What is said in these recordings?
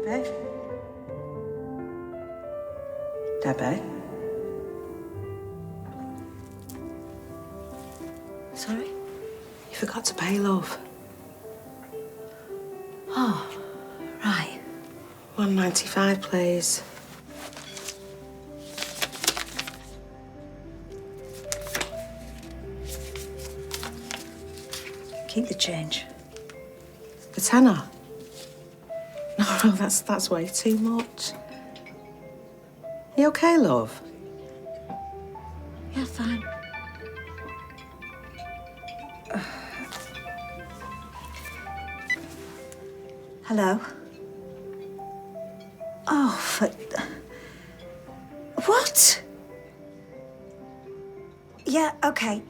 Debbie? Debbie? Sorry? You forgot to pay, love. Oh, right. £1.95, please. Keep the change. The tenner? No, that's way too much. You okay, love? Yeah, fine. Hello? Oh, what? Yeah, okay.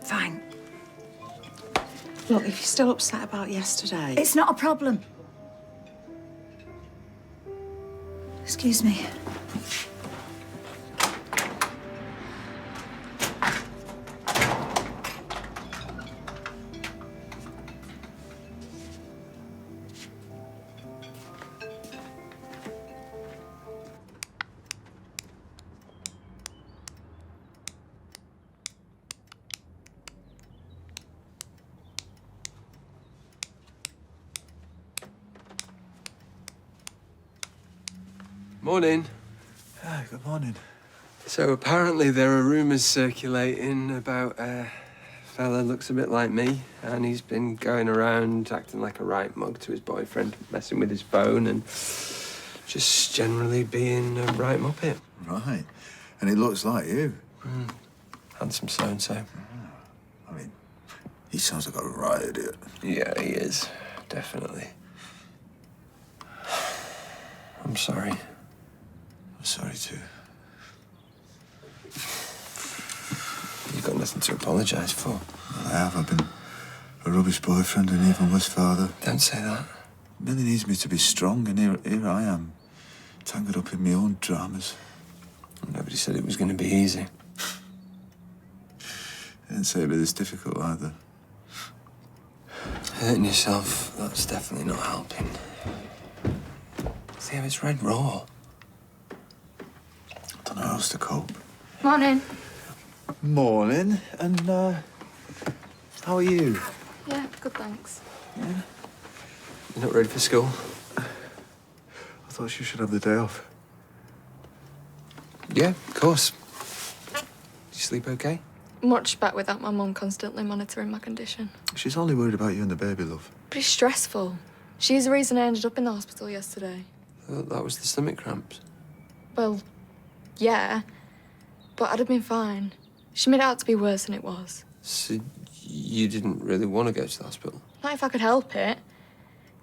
Fine. Look, if you're still upset about yesterday... It's not a problem. Excuse me. Morning. Hi, good morning. So apparently there are rumours circulating about a fella looks a bit like me, and he's been going around acting like a right mug to his boyfriend, messing with his phone and just generally being a right muppet. Right. And he looks like you. Handsome so-and-so. I mean, he sounds like a right idiot. Yeah, he is. Definitely. I'm sorry. I'm sorry, too. You've got nothing to apologise for. Well, I have. I've been a rubbish boyfriend and even worse father. Don't say that. Millie needs me to be strong, and here I am, tangled up in my own dramas. Nobody said it was going to be easy. They didn't say it'd be this difficult, either. Hurting yourself, that's definitely not helping. See how it's red raw? I don't know how else to cope. Morning. Morning. And, how are you? Yeah, good, thanks. Yeah? You're not ready for school? I thought you should have the day off. Yeah, of course. Did you sleep okay? Much better without my mum constantly monitoring my condition. She's only worried about you and the baby, love. But it's stressful. She's the reason I ended up in the hospital yesterday. I thought that was the stomach cramps. Well, yeah, but I'd have been fine. She made it out to be worse than it was. So you didn't really want to go to the hospital? Not if I could help it.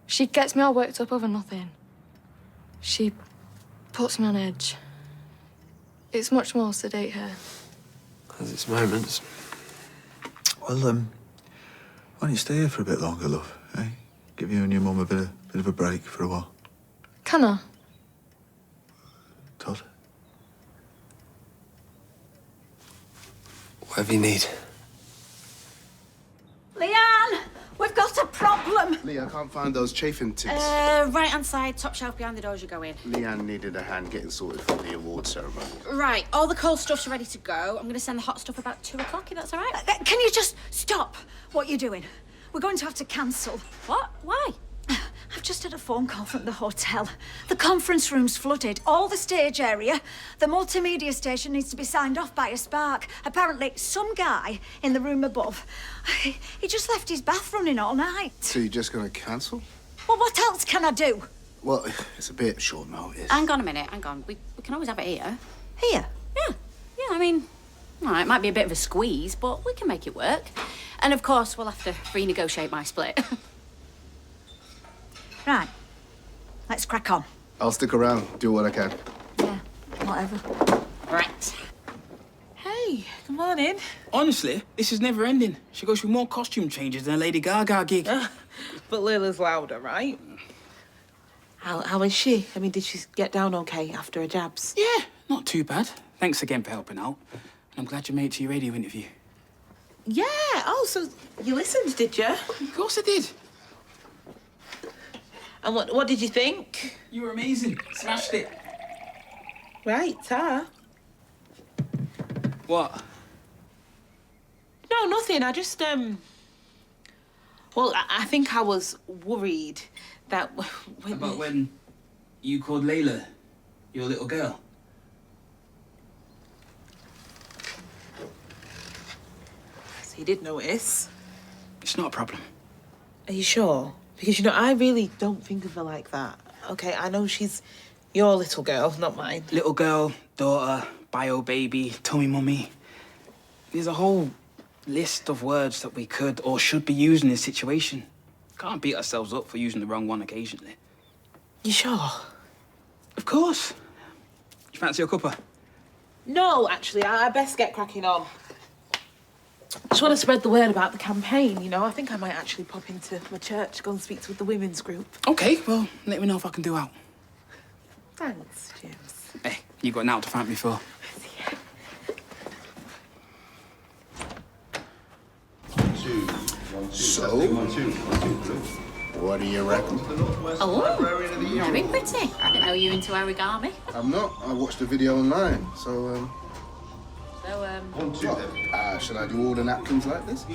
She gets me all worked up over nothing. She puts me on edge. It's much more sedate her. Has its moments. Well, why don't you stay here for a bit longer, love, eh? Give you and your mum a bit of a break for a while. Can I? Todd? Whatever you need. Leanne, we've got a problem. Lee, I can't find those chafing tips. Right-hand side, top shelf behind the door as you go in. Leanne needed a hand getting sorted for the award ceremony. Right, all the cold stuff's ready to go. I'm going to send the hot stuff about 2 o'clock, if that's all right. Can you just stop what you're doing? We're going to have to cancel. What? Why? I've just had a phone call from the hotel. The conference room's flooded, all the stage area. The multimedia station needs to be signed off by a spark. Apparently, some guy in the room above, he just left his bath running all night. So you're just going to cancel? Well, what else can I do? Well, it's a bit short notice. Hang on a minute, hang on. We can always have it here. Here? Yeah, I mean, well, it might be a bit of a squeeze, but we can make it work. And of course, we'll have to renegotiate my split. Right. Let's crack on. I'll stick around, do what I can. Yeah, whatever. Right. Hey, good morning. Honestly, this is never ending. She goes through more costume changes than a Lady Gaga gig. But Layla's louder, right? How is she? I mean, did she get down okay after her jabs? Yeah, not too bad. Thanks again for helping out. And I'm glad you made it to your radio interview. Yeah. Oh, so you listened, did you? Of course I did. And what did you think? You were amazing. Smashed it. Right, Tar. What? No, nothing. I just, well, I think I was worried that About when you called Layla your little girl? So you did notice. It's not a problem. Are you sure? Because, you know, I really don't think of her like that. Okay, I know she's your little girl, not mine. Little girl, daughter, bio baby, tummy mummy. There's a whole list of words that we could or should be using in this situation. Can't beat ourselves up for using the wrong one occasionally. You sure? Of course. You fancy a cuppa? No, actually, I best get cracking on. Just want to spread the word about the campaign, you know. I think I might actually pop into my church, go and speak to the women's group. Okay, well, let me know if I can do out. Thanks, James. Hey, you got an out to thank me for. So, what do you reckon? Oh, very pretty. I didn't know you were into origami. I'm not. I watched the video online, so, So, should I do all the napkins like this?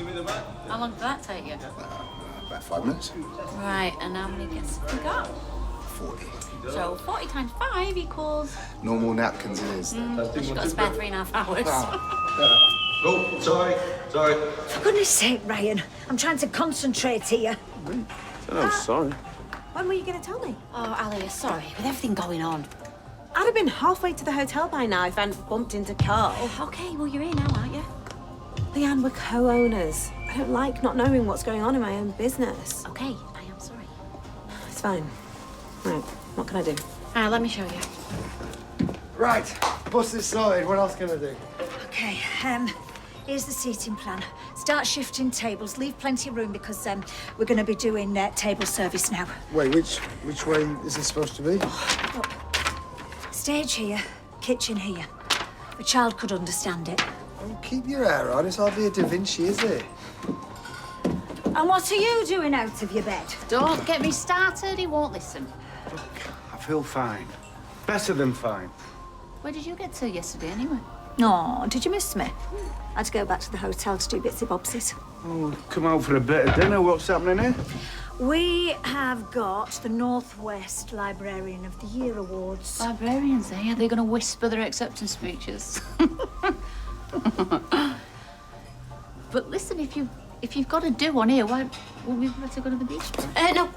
how long did that take you? About 5 minutes. Right, and how many guests have we got? 40. So 40 times 5 equals... No more napkins it is. You've got to spare 3.5 hours. Oh, sorry. For goodness sake, Ryan, I'm trying to concentrate here. Oh, sorry. When were you going to tell me? Oh, Ali, sorry, with everything going on. I'd have been halfway to the hotel by now if I hadn't bumped into Carl. Okay, well, you're here now, aren't you? Leanne, we're co-owners. I don't like not knowing what's going on in my own business. Okay, I am sorry. It's fine. Right, what can I do? Let me show you. Right, bus is sorted. What else can I do? Okay, here's the seating plan. Start shifting tables. Leave plenty of room because we're going to be doing table service now. Wait, which way is this supposed to be? Look, stage here, kitchen here. A child could understand it. Oh, keep your hair on. It's hardly a Da Vinci, is it? And what are you doing out of your bed? Don't get me started, he won't listen. I feel fine. Better than fine. Where did you get to yesterday, anyway? Oh, did you miss me? I had to go back to the hotel to do bitsy bobsies. Oh, come out for a bit of dinner. What's happening here? We have got the Northwest Librarian of the Year Awards. Librarians, eh? Are they going to whisper their acceptance speeches? But listen, if you've got to do one here, why won't we better go to the beach?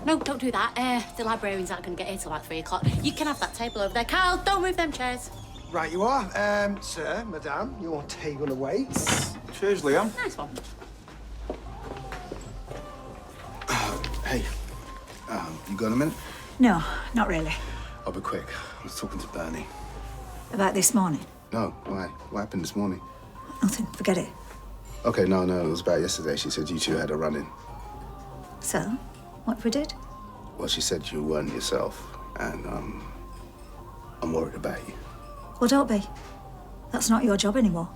No, don't do that. The librarians aren't going to get here till like 3 o'clock. You can have that table over there. Carl, don't move them chairs. Right, you are. Sir, madame, your table awaits. Cheers, Liam. Nice one. Hey, you got a minute? No, not really. I'll be quick. I was talking to Bernie. About this morning? No, why? What happened this morning? Nothing, forget it. Okay, no, it was about yesterday. She said you two had a run-in. So, what if we did? Well, she said you weren't yourself, and, I'm worried about you. Well, don't be. That's not your job anymore.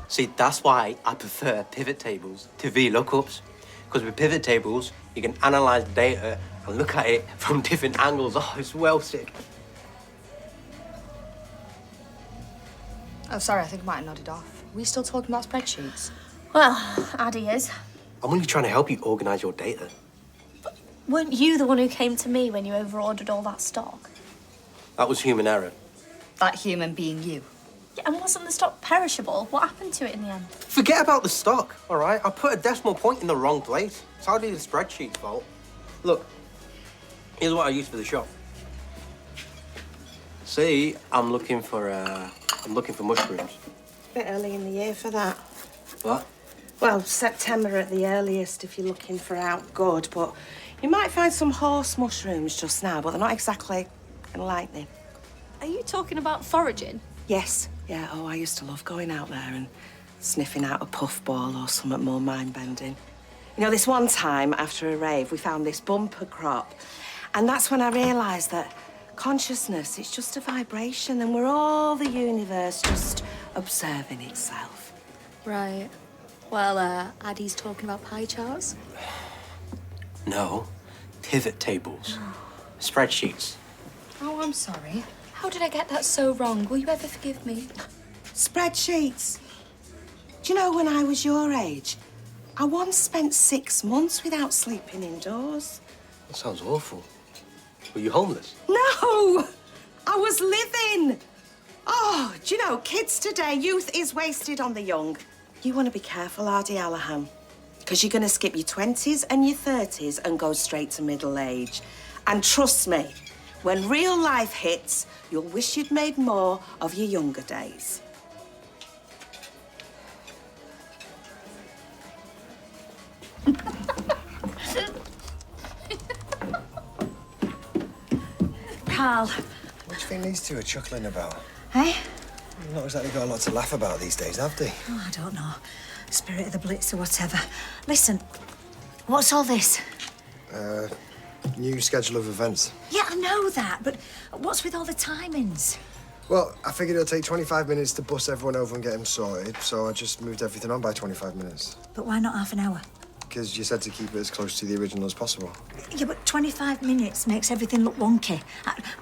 See, that's why I prefer pivot tables to VLOOKUPs. Because with pivot tables, you can analyze the data and look at it from different angles. Oh, it's well sick. Oh, sorry, I think I might have nodded off. Are we still talking about spreadsheets? Well, Addy is. I'm only trying to help you organize your data. Weren't you the one who came to me when you overordered all that stock? That was human error. That human being you. Yeah, and wasn't the stock perishable? What happened to it in the end? Forget about the stock, all right? I put a decimal point in the wrong place. It's hardly the spreadsheet's fault. Look, here's what I used for the shop. See, I'm looking for mushrooms. Bit early in the year for that. What? Well, September at the earliest if you're looking for out good, but you might find some horse mushrooms just now, but they're not exactly enlightening. Are you talking about foraging? Yes. Yeah, oh, I used to love going out there and sniffing out a puffball or something more mind-bending. You know, this one time after a rave, we found this bumper crop, and that's when I realised that consciousness, it's just a vibration, and we're all the universe just observing itself. Right. Well, Addie's talking about pie charts. No, pivot tables. Spreadsheets. Oh, I'm sorry. How did I get that so wrong? Will you ever forgive me? Spreadsheets. Do you know when I was your age, I once spent 6 months without sleeping indoors. That sounds awful. Were you homeless? No! I was living. Oh, do you know, kids today, youth is wasted on the young. You want to be careful, Ardy Allahan, because you're going to skip your 20s and your 30s and go straight to middle age. And trust me, when real life hits, you'll wish you'd made more of your younger days. Carl. What do you think these two are chuckling about? Eh? They've not exactly got a lot to laugh about these days, have they? Oh, I don't know. Spirit of the Blitz or whatever. Listen, what's all this? New schedule of events. Yeah, I know that, but what's with all the timings? Well, I figured it'll take 25 minutes to bus everyone over and get them sorted, so I just moved everything on by 25 minutes. But why not half an hour? Because you said to keep it as close to the original as possible. Yeah, but 25 minutes makes everything look wonky.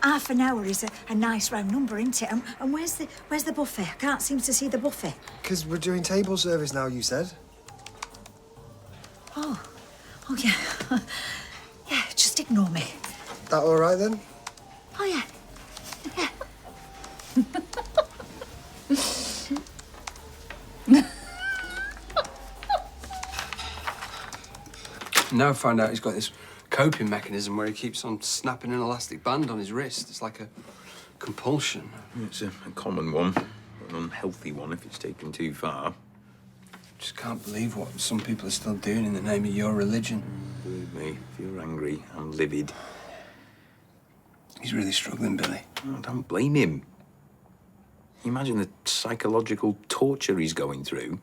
Half an hour is a nice round number, isn't it? And where's the buffet? I can't seem to see the buffet. Because we're doing table service now, you said. Oh yeah. Yeah, just ignore me. That all right, then? Oh, yeah. Now I find out he's got this coping mechanism where he keeps on snapping an elastic band on his wrist. It's like a compulsion. It's a common one, an unhealthy one if it's taken too far. Just can't believe what some people are still doing in the name of your religion. Believe me, if you're angry, I'm livid. He's really struggling, Billy. Oh, don't blame him. Imagine the psychological torture he's going through.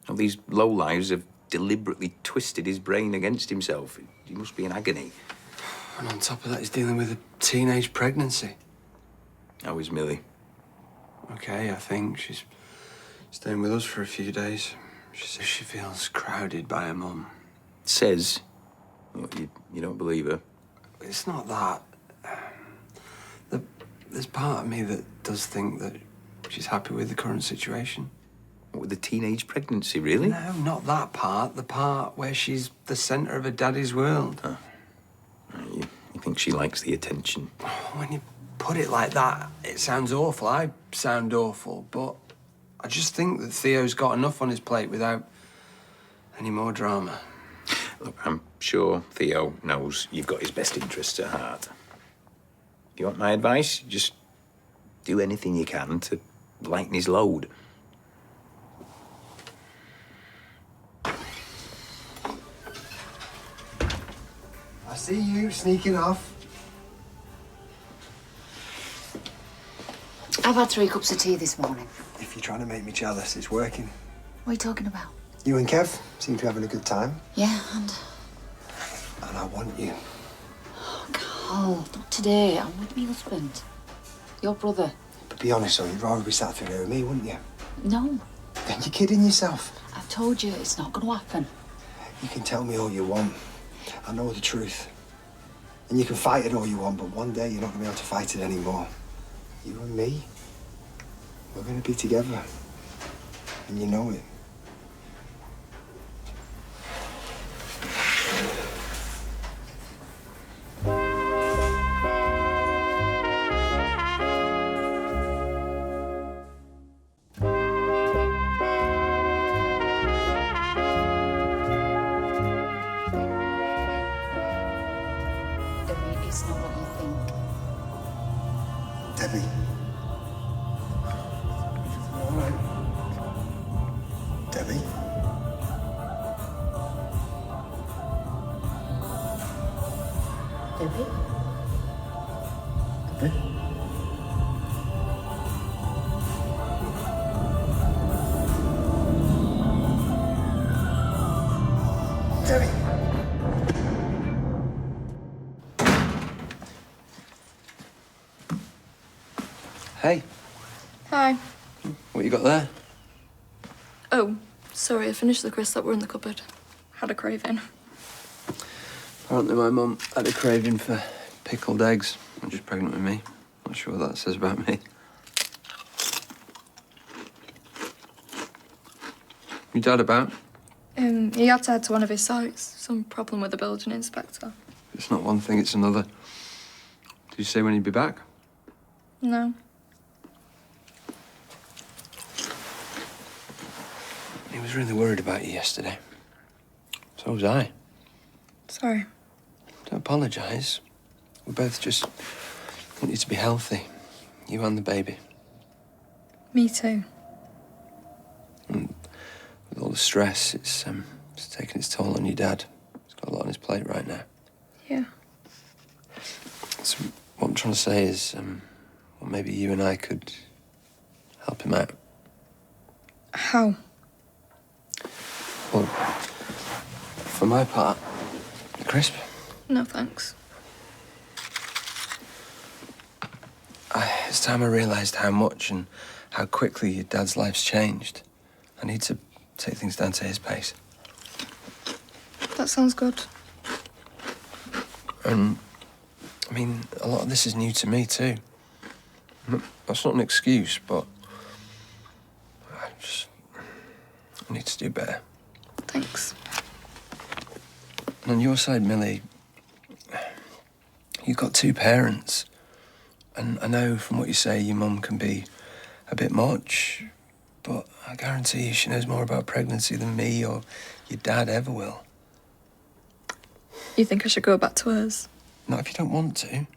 All these lowlives have deliberately twisted his brain against himself. He must be in agony. And on top of that, he's dealing with a teenage pregnancy. How is Millie? Okay, I think. She's staying with us for a few days. She says she feels crowded by her mum. Says? What, you don't believe her? It's not that. There's part of me that does think that she's happy with the current situation. What, with the teenage pregnancy, really? No, not that part. The part where she's the centre of her daddy's world. Huh. You think she likes the attention? When you put it like that, it sounds awful. I sound awful, but I just think that Theo's got enough on his plate without any more drama. Look, I'm sure Theo knows you've got his best interests at heart. If you want my advice, just do anything you can to lighten his load. I see you sneaking off. I've had 3 cups of tea this morning. If you're trying to make me jealous, it's working. What are you talking about? You and Kev seem to be having a good time. Yeah, and I want you. Carl, not today. I'm with my husband. Your brother. But be honest, though, you'd rather be sat through here with me, wouldn't you? No. Then you're kidding yourself. I've told you it's not going to happen. You can tell me all you want. I know the truth. And you can fight it all you want, but one day you're not going to be able to fight it anymore. You and me, we're going to be together. And you know it. It's not what you think. Debbie. All right. Debbie. Debbie? Debbie? Debbie. Hey, Hi. what you got there? Oh, Sorry, I finished the crisps that were in the cupboard. Had a craving. Apparently my mum had a craving for pickled eggs when she was pregnant with me. Not sure what that says about me. Your dad about? He had to head to one of his sites. Some problem with the building inspector. It's not one thing, it's another. Did you say when he'd be back? No. He was really worried about you yesterday. So was I. Sorry. Don't apologise. We both just want you to be healthy. You and the baby. Me too. And with all the stress, it's taking its toll on your dad. He's got a lot on his plate right now. Yeah. So what I'm trying to say is, well, maybe you and I could help him out. How? Well, for my part, a crisp. No, thanks. It's time I realised how much and how quickly your dad's life's changed. I need to take things down to his pace. That sounds good. And, I mean, a lot of this is new to me, too. That's not an excuse, but I need to do better. Thanks. And on your side, Millie, you've got two parents. And I know from what you say, your mum can be a bit much, but I guarantee you she knows more about pregnancy than me or your dad ever will. You think I should go back to hers? Not if you don't want to,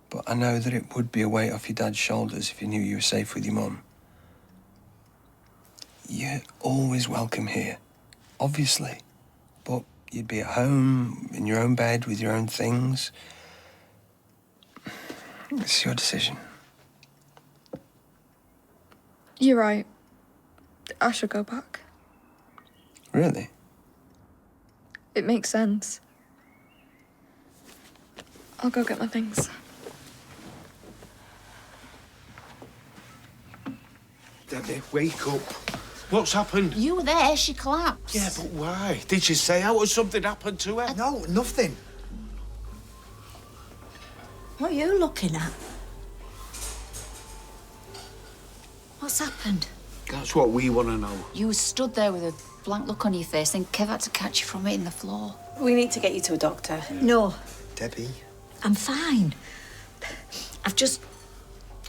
but I know that it would be a weight off your dad's shoulders if you knew you were safe with your mum. You're always welcome here, obviously, but you'd be at home, in your own bed, with your own things. It's your decision. You're right. I should go back. Really? It makes sense. I'll go get my things. Debbie, wake up. What's happened? You were there, she collapsed. Yeah, but why? Did she say how something happened to her? No, nothing. What are you looking at? What's happened? That's what we want to know. You stood there with a blank look on your face, and Kev had to catch you from hitting the floor. We need to get you to a doctor. No, Debbie. I'm fine. I've just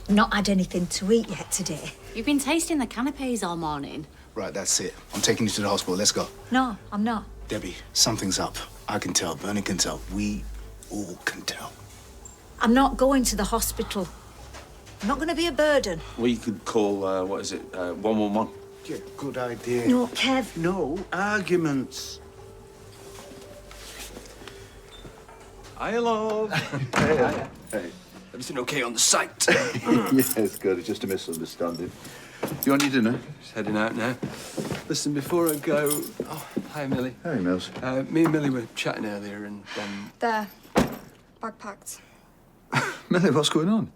not had anything to eat yet today. You've been tasting the canapes all morning. Right, that's it. I'm taking you to the hospital. Let's go. No, I'm not. Debbie, something's up. I can tell. Bernie can tell. We all can tell. I'm not going to the hospital. I'm not going to be a burden. We could call, 111. Yeah, good idea. No, Kev. No arguments. Hi, love. Hey. Everything okay on the site? Yes, good. It's just a misunderstanding. You on your dinner? Just heading out now. Listen, before I go... Oh, hi, Millie. Hey, Mills. Me and Millie were chatting earlier and... There. Bag packed. Millie, what's going on?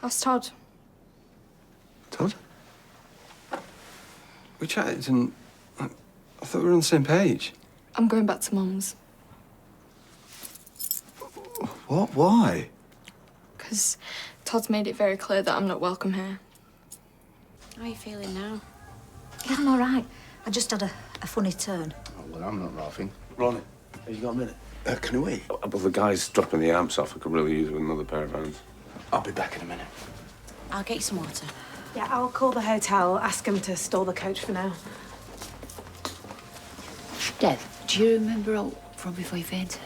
Ask Todd. Todd? We chatted and... I thought we were on the same page. I'm going back to Mum's. What? Why? Because Todd's made it very clear that I'm not welcome here. How are you feeling now? Yeah, I'm all right. I just had a funny turn. Oh, well, I'm not laughing. Ronnie, have you got a minute? Can we? But the guy's dropping the amps off. I could really use with another pair of hands. I'll be back in a minute. I'll get you some water. Yeah, I'll call the hotel, ask them to store the coach for now. Dev, do you remember all from before you fainted?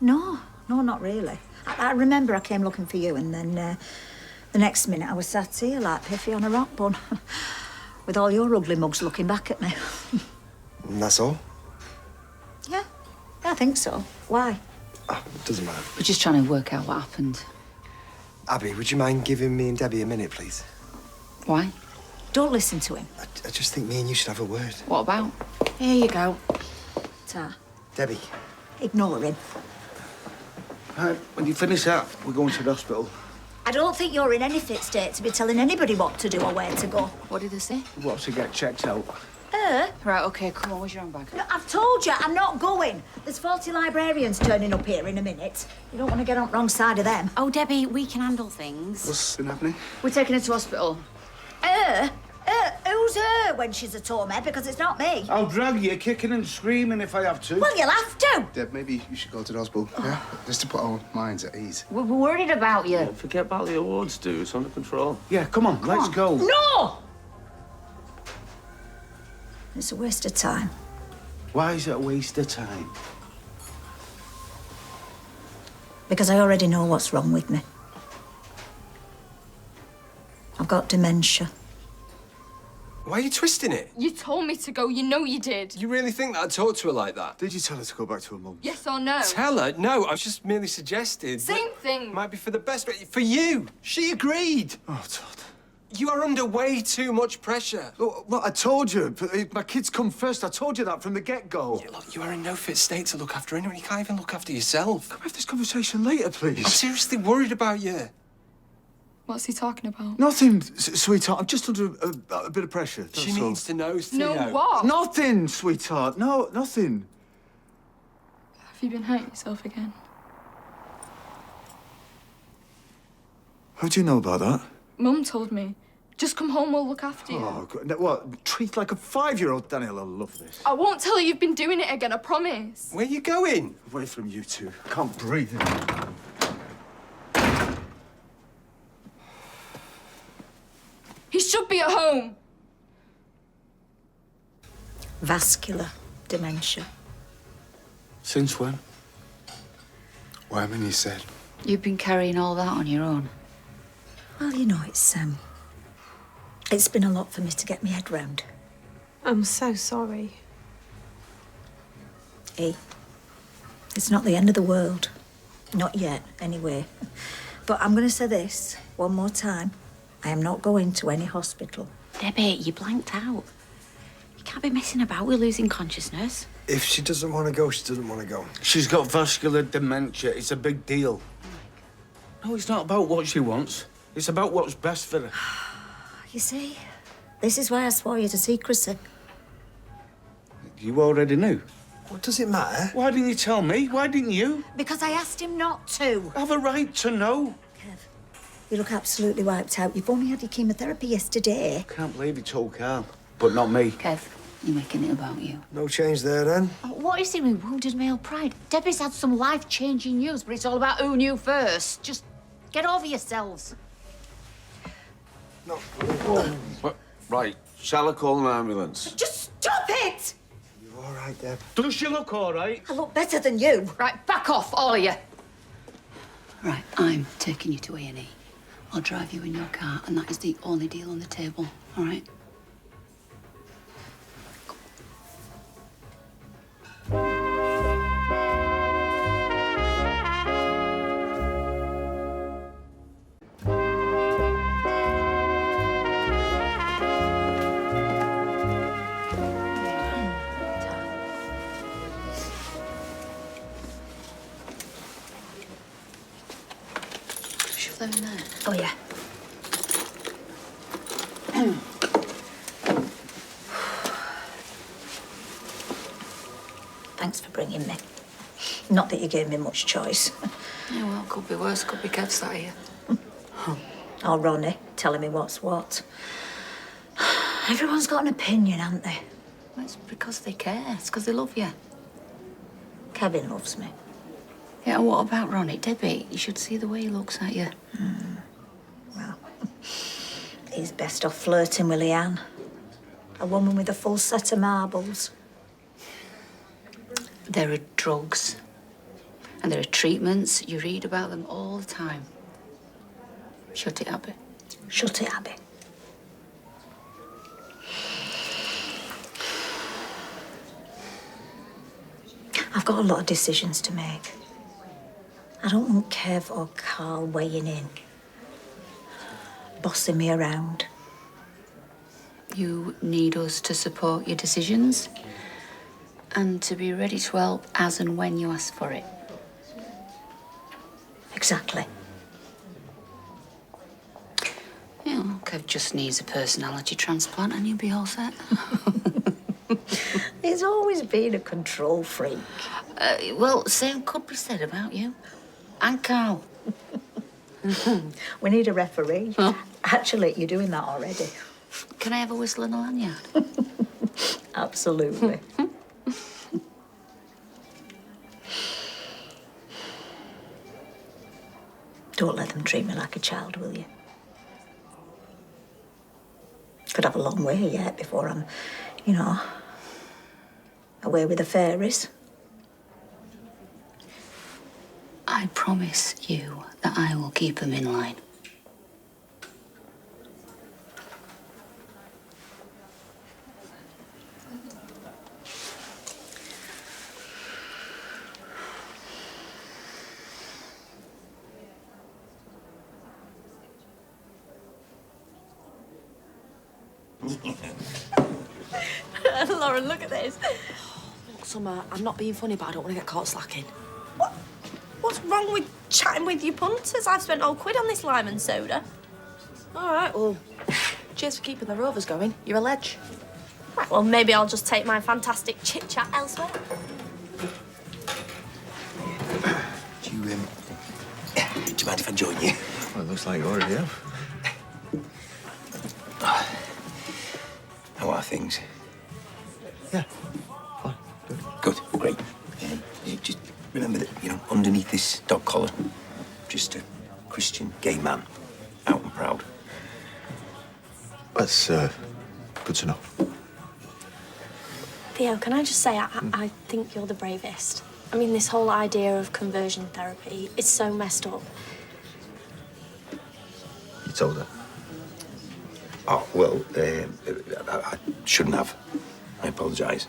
No, not really. I remember I came looking for you, and then the next minute I was sat here like Piffy on a rock bun, with all your ugly mugs looking back at me. And that's all? Yeah, I think so. Why? Doesn't matter. We're just trying to work out what happened. Abby, would you mind giving me and Debbie a minute, please? Why? Don't listen to him. I just think me and you should have a word. What about? Here you go. Ta. Debbie. Ignore him. When you finish that, we're going to the hospital. I don't think you're in any fit state to be telling anybody what to do or where to go. What did they say? What's to get checked out? Right, okay, come on, where's your handbag? No, I've told you, I'm not going. There's 40 librarians turning up here in a minute. You don't want to get on the wrong side of them. Oh, Debbie, we can handle things. What's been happening? We're taking her to hospital. Who's her when she's at home, because it's not me. I'll drag you kicking and screaming if I have to. Well, you'll have to. Deb, maybe you should go to the hospital, yeah? Just to put our minds at ease. We're worried about you. Forget about the awards, dude. It's under control. Yeah, come on, let's go. No! It's a waste of time. Why is it a waste of time? Because I already know what's wrong with me. I've got dementia. Why are you twisting it? You told me to go, you know you did. You really think that I'd talk to her like that? Did you tell her to go back to her mum? Yes or no? Tell her? No, I just merely suggested. Same thing. Might be for the best, but for you. She agreed. Oh, Todd. You are under way too much pressure. Well, I told you. My kids come first. I told you that from the get-go. Look, you are in no fit state to look after anyone. You can't even look after yourself. Can we have this conversation later, please? I'm seriously worried about you. What's he talking about? Nothing, sweetheart. I'm just under a bit of pressure. That's She all. needs to know, No, Theo. what? Nothing, sweetheart. No, nothing. Have you been hurting yourself again? How do you know about that? Mum told me. Just come home, we'll look after you. Oh, God. Now, what? Treat like a 5-year-old? Daniel, I love this. I won't tell her you've been doing it again, I promise. Where are you going? Away from you two. Can't breathe. He should be at home. Vascular dementia. Since when? Why haven't you said? You've been carrying all that on your own. Well, you know, it's been a lot for me to get my head round. I'm so sorry. Hey, it's not the end of the world. Not yet, anyway. But I'm going to say this one more time. I am not going to any hospital. Debbie, you blanked out. You can't be messing about with losing consciousness. If she doesn't want to go, she doesn't want to go. She's got vascular dementia. It's a big deal. No, it's not about what she wants. It's about what's best for her. You see, this is why I swore you to secrecy. You already knew. What does it matter? Why didn't you tell me? Why didn't you? Because I asked him not to. I have a right to know. Kev, you look absolutely wiped out. You've only had your chemotherapy yesterday. Can't believe you told Carl, but not me. Kev, you're making it about you. No change there, then? Oh, what is it with wounded male pride? Debbie's had some life-changing news, but it's all about who knew first. Just get over yourselves. No. What? Right. Shall I call an ambulance? Just stop it! You all right, Deb? Does she look all right? I look better than you. Right, back off, all of you. Right, I'm taking you to A&E. I'll drive you in your car, and that is the only deal on the table, all right? Shove them in there. Oh, yeah. Thanks for bringing me. Not that you gave me much choice. Yeah, well, could be worse. Could be Kev sat here. Or Ronnie telling me what's what. Everyone's got an opinion, haven't they? Well, it's because they care. It's because they love you. Kevin loves me. Yeah, what about Ronnie? Debbie, you should see the way he looks at you. Well, he's best off flirting with Leanne. A woman with a full set of marbles. There are drugs. And there are treatments. You read about them all the time. Shut it, Abby. Shut it, Abby. I've got a lot of decisions to make. I don't want Kev or Carl weighing in, bossing me around. You need us to support your decisions and to be ready to help as and when you ask for it. Exactly. Kev just needs a personality transplant and you'll be all set. He's always been a control freak. Well, same could be said about you. And Carl. We need a referee. Huh? Actually, you're doing that already. Can I have a whistle and a lanyard? Absolutely. Don't let them treat me like a child, will you? Could have a long way yet before I'm, you know, away with the fairies. I promise you that I will keep him in line. Lauren, look at this. Look, Summer, I'm not being funny, but I don't want to get caught slacking. What's wrong with chatting with your punters? I've spent all £1 on this lime and soda. All right, well, cheers for keeping the Rovers going. You're a ledge. Right, well, maybe I'll just take my fantastic chit-chat elsewhere. Do you mind if I join you? Well, it looks like you already have. How are things? Yeah, fine, Good, great. You just remember that, you know, underneath this dog collar, just a Christian gay man, out and proud. That's good to know. Theo, can I just say, I think you're the bravest. I mean, this whole idea of conversion therapy is so messed up. You told her. Oh, well, I shouldn't have. I apologise.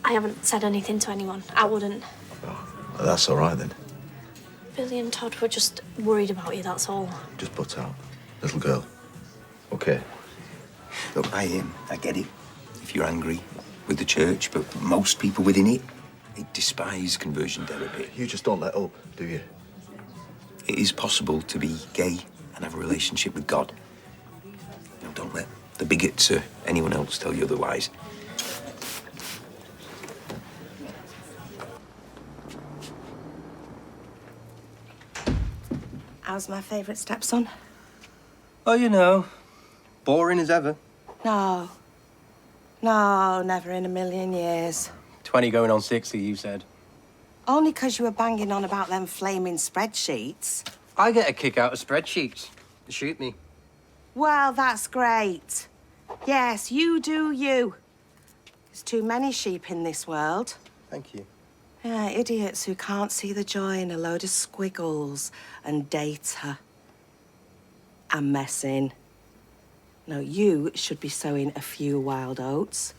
I haven't said anything to anyone. I wouldn't. Well, that's all right then. Billy and Todd were just worried about you, that's all. Just butt out. Little girl. Okay. Look, I get it. If you're angry with the church, but most people within it, they despise conversion therapy. You just don't let up, do you? It is possible to be gay and have a relationship with God. You know, don't let the bigots or anyone else tell you otherwise. How's my favourite stepson? Oh, you know, boring as ever. No. No, never in a million years. 20 going on 60, you said. Only 'cause you were banging on about them flaming spreadsheets. I get a kick out of spreadsheets. Shoot me. Well, that's great. Yes, you do you. There's too many sheep in this world. Thank you. Yeah, idiots who can't see the joy in a load of squiggles and data and messing. No, you should be sowing a few wild oats,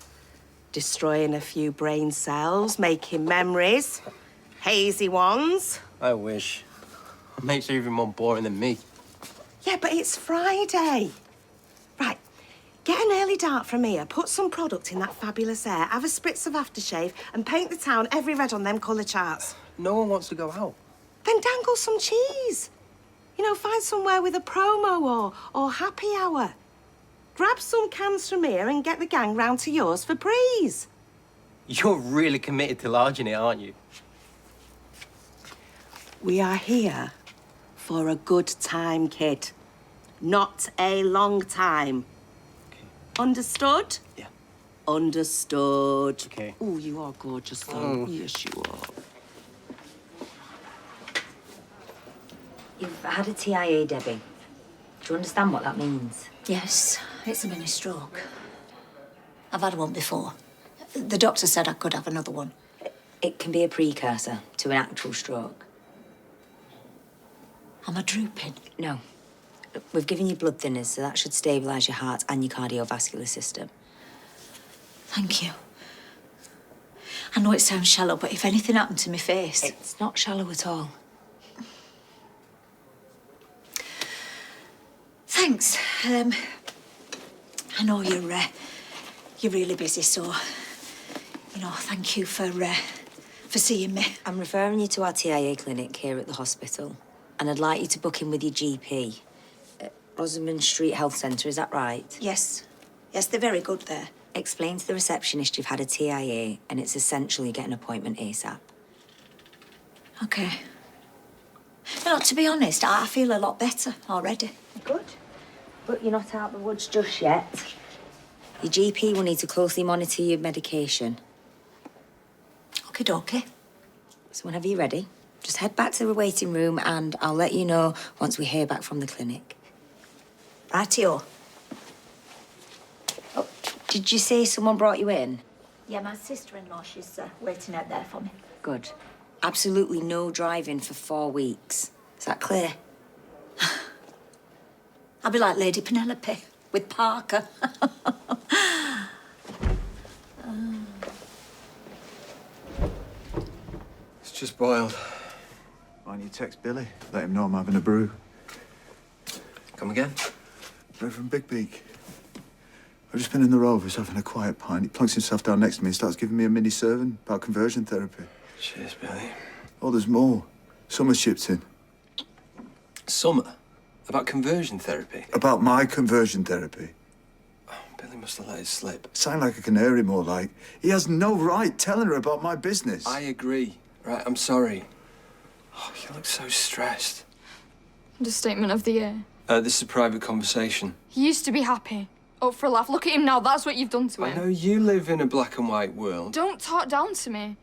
destroying a few brain cells, making memories, hazy ones. I wish. Mates are even more boring than me. Yeah, but it's Friday. Right, get an early dart from here, put some product in that fabulous air, have a spritz of aftershave, and paint the town every red on them colour charts. No one wants to go out. Then dangle some cheese. You know, find somewhere with a promo or happy hour. Grab some cans from here and get the gang round to yours for prees. You're really committed to larging it, aren't you? We are here for a good time, kid. Not a long time. Okay. Understood? Yeah. Understood. Okay. Oh, you are gorgeous, though. Oh. Yes, you are. You've had a TIA, Debbie. Do you understand what that means? Yes, it's a mini stroke. I've had one before. The doctor said I could have another one. It can be a precursor to an actual stroke. Am I drooping? No. We've given you blood thinners, so that should stabilise your heart and your cardiovascular system. Thank you. I know it sounds shallow, but if anything happened to my face... It's not shallow at all. Thanks. I know you're really busy, so, you know, thank you for seeing me. I'm referring you to our TIA clinic here at the hospital, and I'd like you to book in with your GP. Rosamond Street Health Centre, is that right? Yes. Yes, they're very good there. Explain to the receptionist you've had a TIA and it's essential you get an appointment ASAP. Okay. No, to be honest, I feel a lot better already. Good. But you're not out the woods just yet. Your GP will need to closely monitor your medication. Okie dokie. So whenever you're ready, just head back to the waiting room and I'll let you know once we hear back from the clinic. Rightio. Oh, did you say someone brought you in? Yeah, my sister-in-law, she's waiting out there for me. Good. Absolutely no driving for 4 weeks. Is that clear? I'll be like Lady Penelope with Parker. It's just boiled. Why don't you text Billy? Let him know I'm having a brew. Come again? Reverend Bigbeak. I've just been in the Rovers having a quiet pint. He plunks himself down next to me and starts giving me a mini sermon about conversion therapy. Cheers, Billy. Oh, there's more. Summer's chipped in. Summer? About conversion therapy? About my conversion therapy. Oh, Billy must have let it slip. Sound like a canary, more like. He has no right telling her about my business. I agree. Right, I'm sorry. Oh, you look so stressed. Understatement of the year. This is a private conversation. He used to be happy. Up for a laugh. Look at him now. That's what you've done to him. I know you live in a black and white world. Don't talk down to me.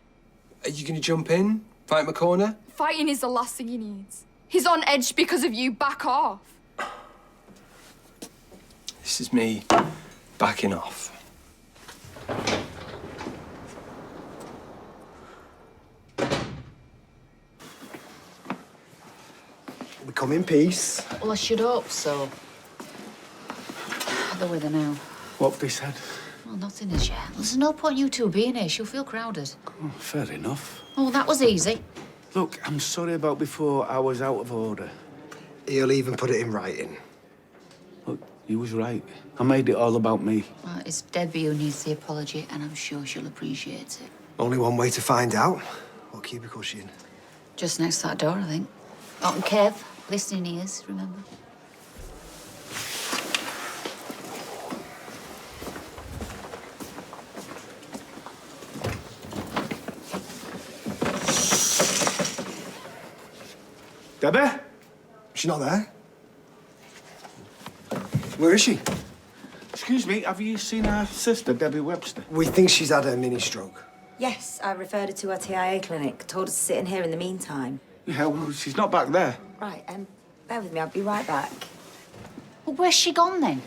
Are you going to jump in? Fight my corner? Fighting is the last thing he needs. He's on edge because of you. Back off. This is me backing off. We come in peace. Well, I should hope so. They're with her now. What have they said? Well, nothing as yet. There's no point you two being here. She'll feel crowded. Oh, fair enough. Oh, that was easy. Look, I'm sorry about before I was out of order. He'll even put it in writing. Look, he was right. I made it all about me. Well, it's Debbie who needs the apology, and I'm sure she'll appreciate it. Only one way to find out. What cubicle she in? Just next to that door, I think. Oh, and Kev, listening ears, remember? Debbie? She's not there. Where is she? Excuse me, have you seen our sister, Debbie Webster? We think she's had a mini stroke. Yes, I referred her to our TIA clinic. Told her to sit in here in the meantime. Yeah, well, she's not back there. Right, bear with me. I'll be right back. Well, where's she gone then?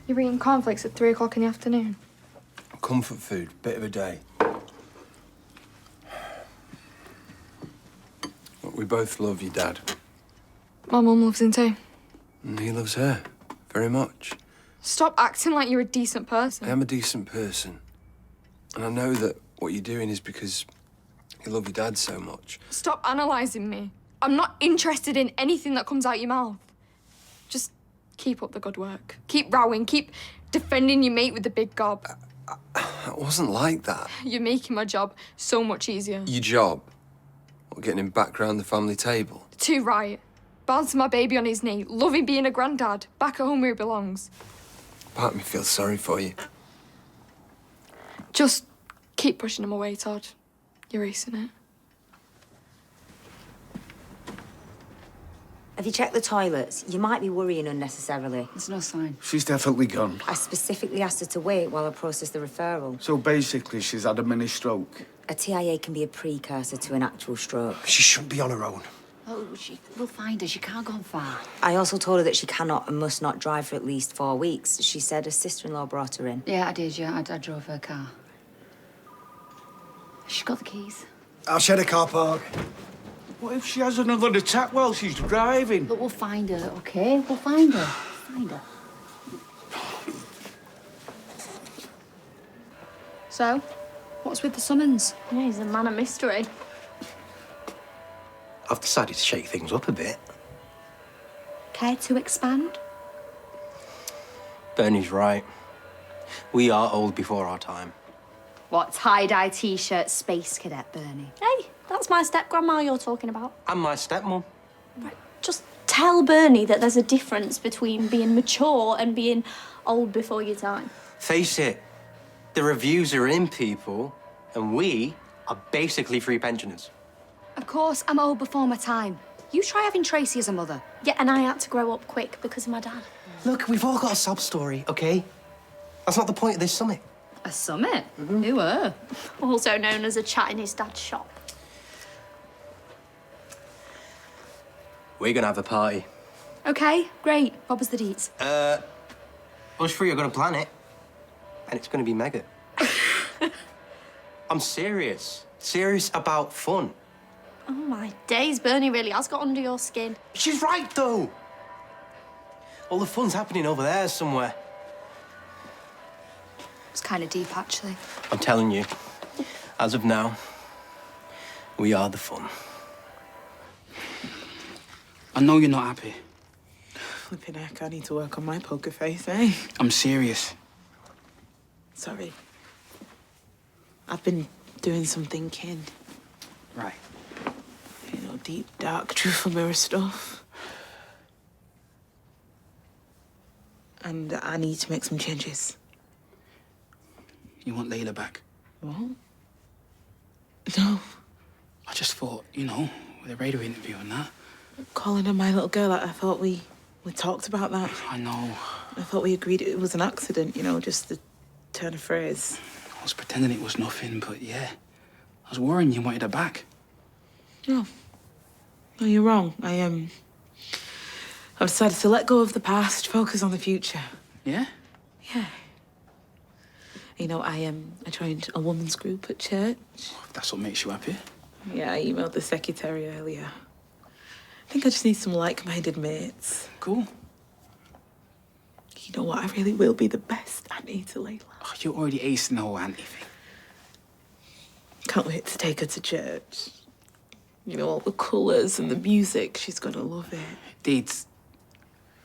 You're eating cornflakes at 3 o'clock in the afternoon. Comfort food, bit of a day. Look, we both love your dad. My mum loves him too. And he loves her very much. Stop acting like you're a decent person. I am a decent person. And I know that what you're doing is because you love your dad so much. Stop analysing me. I'm not interested in anything that comes out your mouth. Just keep up the good work. Keep rowing. Keep defending your mate with the big gob. It wasn't like that. You're making my job so much easier. Your job? Or getting him back round the family table? Too right. Bouncing my baby on his knee, loving being a granddad, back at home where he belongs. Part of me feels sorry for you. Just keep pushing him away, Todd. You're acing it. Have you checked the toilets? You might be worrying unnecessarily. There's no sign. She's definitely gone. I specifically asked her to wait while I process the referral. So basically, she's had a mini stroke. A TIA can be a precursor to an actual stroke. She shouldn't be on her own. Oh, we'll find her. She can't go on far. I also told her that she cannot and must not drive for at least 4 weeks. She said her sister-in-law brought her in. Yeah, I did, yeah. I drove her car. She's got the keys. I'll share the car park. What if she has another attack while she's driving? But we'll find her, OK? We'll find her. Find her. So, what's with the summons? Yeah, he's a man of mystery. I've decided to shake things up a bit. Care to expand? Bernie's right. We are old before our time. What, tie-dye T-shirt, space cadet, Bernie? Hey, that's my step-grandma you're talking about. And my stepmom. Just tell Bernie that there's a difference between being mature and being old before your time. Face it, the reviews are in, people, and we are basically free pensioners. Of course, I'm old before my time. You try having Tracy as a mother. Yeah, and I had to grow up quick because of my dad. Look, we've all got a sob story, OK? That's not the point of this summit. A summit? Who her? Also known as a chat in his dad's shop. We're gonna have a party. OK, great. What was the deets? Us three are gonna plan it, and it's gonna be mega. I'm serious. Serious about fun. Oh, my days. Bernie really has got under your skin. She's right, though. All the fun's happening over there somewhere. It's kind of deep, actually. I'm telling you, as of now, we are the fun. I know you're not happy. Flipping heck, I need to work on my poker face, eh? I'm serious. Sorry. I've been doing some thinking. Right. You know, deep, dark, truthful mirror stuff. And I need to make some changes. You want Layla back? What? No. I just thought, you know, with a radio interview and that. Calling her my little girl, I thought we talked about that. I know. I thought we agreed it was an accident, you know, just the turn of phrase. I was pretending it was nothing, but yeah. I was worrying you wanted her back. No. No, you're wrong. I've decided to let go of the past, focus on the future. Yeah? Yeah. You know, I joined a women's group at church. If that's what makes you happy. Yeah, I emailed the secretary earlier. I think I just need some like-minded mates. Cool. You know what? I really will be the best auntie to Layla. Oh, you're already acing the whole auntie thing. Can't wait to take her to church. You know, all the colours and the music. She's gonna love it. Deeds,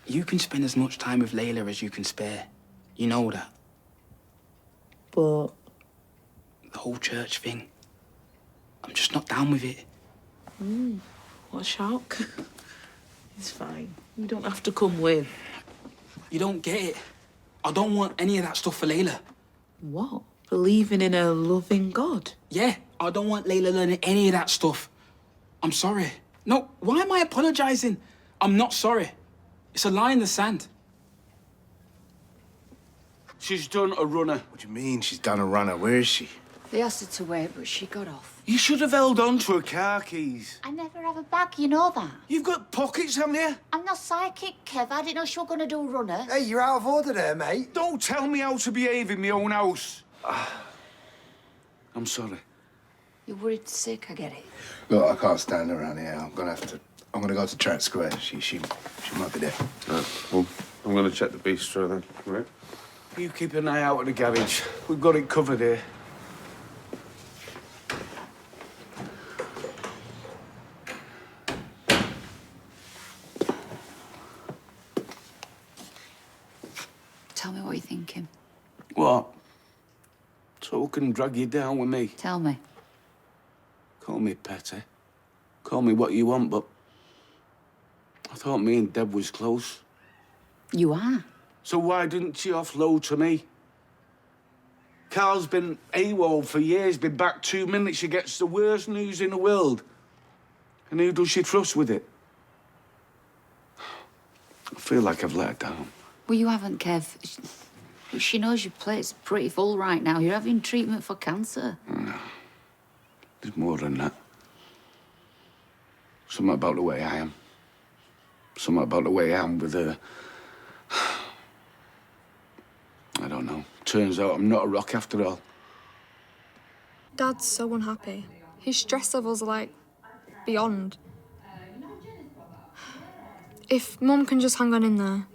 you can spend as much time with Layla as you can spare. You know that. But the whole church thing, I'm just not down with it. What a shock. It's fine. You don't have to come with. You don't get it. I don't want any of that stuff for Layla. What? Believing in a loving God? Yeah, I don't want Layla learning any of that stuff. I'm sorry. No, why am I apologising? I'm not sorry. It's a line in the sand. She's done a runner. What do you mean she's done a runner? Where is she? They asked her to wait, but she got off. You should have held on to her car keys. I never have a bag, you know that. You've got pockets, haven't you? I'm not psychic, Kev. I didn't know she was going to do a runner. Hey, you're out of order there, mate. Don't tell me how to behave in my own house. I'm sorry. You're worried sick, I get it. Look, I can't stand around here. I'm gonna go to Trent Square. She might be there. Well, I'm gonna check the bistro then, right? You keep an eye out at the garage. We've got it covered here. Tell me what you're thinking. What? So who can drag you down with me? Tell me. Call me petty. Call me what you want, but I thought me and Deb was close. You are. So why didn't she offload to me? Carl's been AWOL for years, been back 2 minutes. She gets the worst news in the world. And who does she trust with it? I feel like I've let her down. Well, you haven't, Kev. She knows your plate's pretty full right now. You're having treatment for cancer. No. There's more than that. Something about the way I am. Something about the way I am with her. I don't know. Turns out I'm not a rock after all. Dad's so unhappy. His stress levels are like beyond. If Mum can just hang on in there.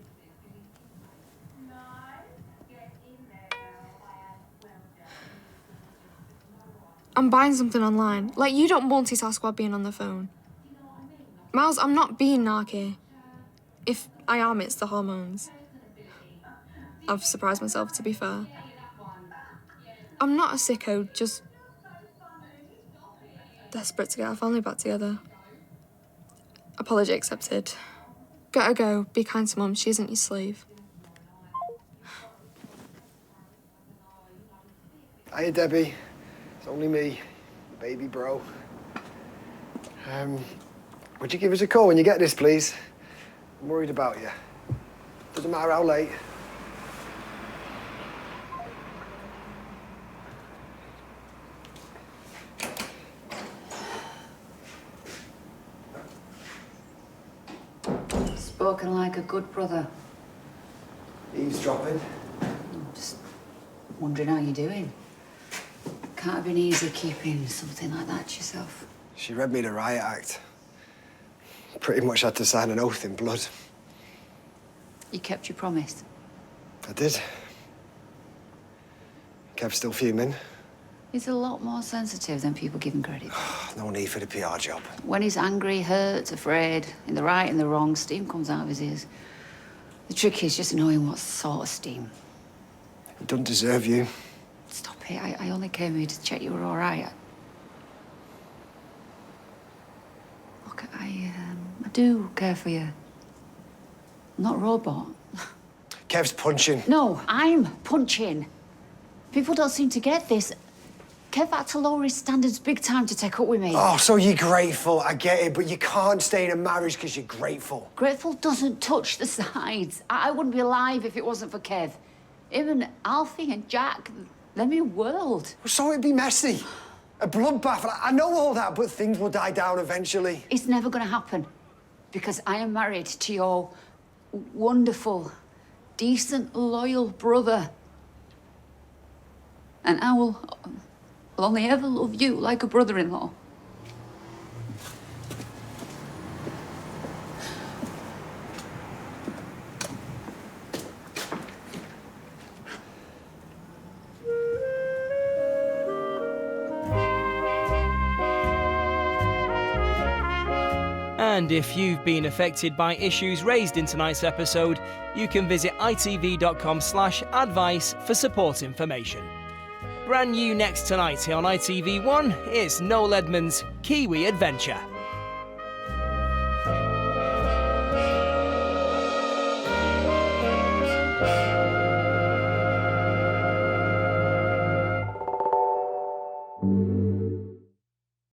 I'm buying something online. Like, you don't multitask while being on the phone. Miles, I'm not being narky. If I am, it's the hormones. I've surprised myself, to be fair. I'm not a sicko, just desperate to get our family back together. Apology accepted. Gotta go. Be kind to Mum. She isn't your slave. Hiya, Debbie. It's only me, baby bro. Would you give us a call when you get this, please? I'm worried about you. Doesn't matter how late. Spoken like a good brother. Eavesdropping. Just wondering how you're doing. Can't have been easy keeping something like that to yourself. She read me the riot act. Pretty much had to sign an oath in blood. You kept your promise. I did. Kev's still fuming. He's a lot more sensitive than people give him credit. No need for the PR job. When he's angry, hurt, afraid, in the right and the wrong, steam comes out of his ears. The trick is just knowing what sort of steam. He doesn't deserve you. Stop it. I only came here to check you were all right. Look, I do care for you. I'm not a robot. Kev's punching. No, I'm punching. People don't seem to get this. Kev had to lower his standards big time to take up with me. Oh, so you're grateful. I get it, but you can't stay in a marriage because you're grateful. Grateful doesn't touch the sides. I wouldn't be alive if it wasn't for Kev. Him and Alfie and Jack, they're my world. So it'd be messy. A bloodbath. I know all that, but things will die down eventually. It's never going to happen because I am married to your wonderful, decent, loyal brother. And I will only ever love you like a brother-in-law. And if you've been affected by issues raised in tonight's episode, you can visit itv.com/advice for support information. Brand new next tonight here on ITV1, it's Noel Edmonds' Kiwi Adventure.